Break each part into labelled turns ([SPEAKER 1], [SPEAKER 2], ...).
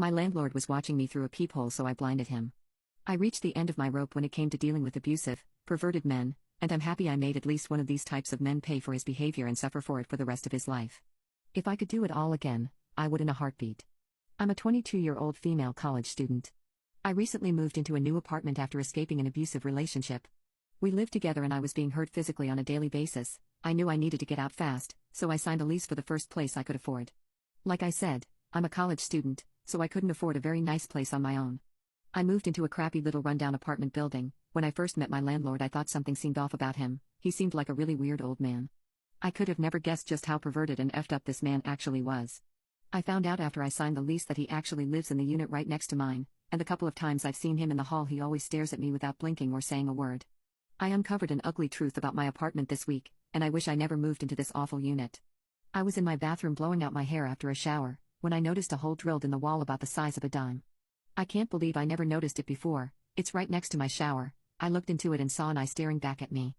[SPEAKER 1] My landlord was watching me through a peephole, so I blinded him. I reached the end of my rope when it came to dealing with abusive, perverted men, and I'm happy I made at least one of these types of men pay for his behavior and suffer for it for the rest of his life. If I could do it all again, I would in a heartbeat. I'm a 22-year-old female college student. I recently moved into a new apartment after escaping an abusive relationship. We lived together and I was being hurt physically on a daily basis. I knew I needed to get out fast, so I signed a lease for the first place I could afford. Like I said, I'm a college student, so I couldn't afford a very nice place on my own. I moved into a crappy little rundown apartment building. When I first met my landlord, I thought something seemed off about him. He seemed like a really weird old man. I could have never guessed just how perverted and effed up this man actually was. I found out after I signed the lease that he actually lives in the unit right next to mine, and the couple of times I've seen him in the hall he always stares at me without blinking or saying a word. I uncovered an ugly truth about my apartment this week, and I wish I never moved into this awful unit. I was in my bathroom blowing out my hair after a shower, when I noticed a hole drilled in the wall about the size of a dime. I can't believe I never noticed it before. It's right next to my shower. I looked into it and saw an eye staring back at me.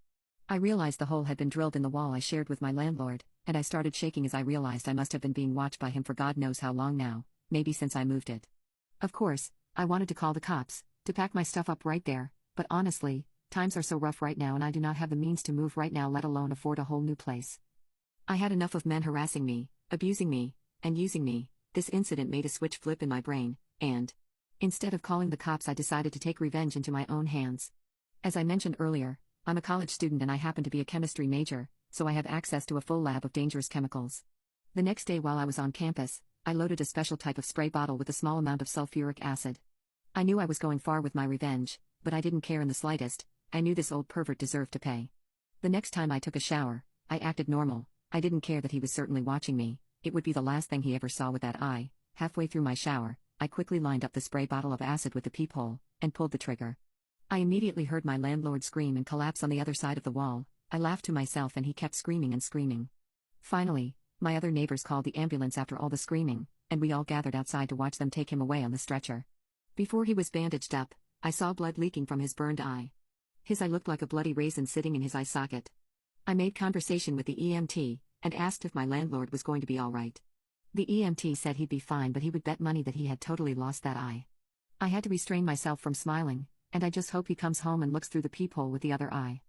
[SPEAKER 1] I realized the hole had been drilled in the wall I shared with my landlord, and I started shaking as I realized I must have been being watched by him for God knows how long now, maybe since I moved it. Of course, I wanted to call the cops, to pack my stuff up right there, but honestly, times are so rough right now and I do not have the means to move right now, let alone afford a whole new place. I had enough of men harassing me, abusing me, and using me. This incident made a switch flip in my brain, and instead of calling the cops, I decided to take revenge into my own hands. As I mentioned earlier, I'm a college student and I happen to be a chemistry major, so I have access to a full lab of dangerous chemicals. The next day while I was on campus, I loaded a special type of spray bottle with a small amount of sulfuric acid. I knew I was going far with my revenge, but I didn't care in the slightest. I knew this old pervert deserved to pay. The next time I took a shower, I acted normal. I didn't care that he was certainly watching me. It would be the last thing he ever saw with that eye. Halfway through my shower, I quickly lined up the spray bottle of acid with the peephole, and pulled the trigger. I immediately heard my landlord scream and collapse on the other side of the wall. I laughed to myself and he kept screaming and screaming. Finally, my other neighbors called the ambulance after all the screaming, and we all gathered outside to watch them take him away on the stretcher. Before he was bandaged up, I saw blood leaking from his burned eye. His eye looked like a bloody raisin sitting in his eye socket. I made conversation with the EMT, and asked if my landlord was going to be all right. The EMT said he'd be fine, but he would bet money that he had totally lost that eye. I had to restrain myself from smiling, and I just hope he comes home and looks through the peephole with the other eye.